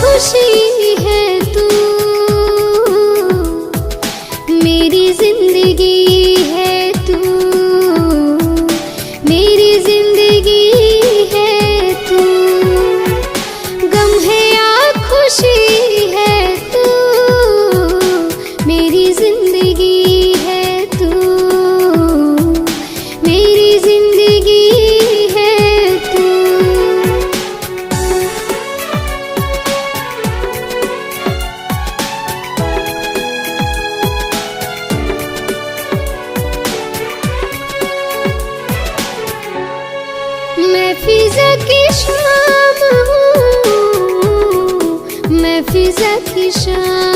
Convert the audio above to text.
खुशी है तू, मेरी जिंदगी है तू, मेरी जिंदगी है तू। गम है या खुशी है तू, मेरी जिंदगी है तू, मेरी जिंदगी है तू। मैं फिजा की शाम हूँ, मैं फिजा की शाम।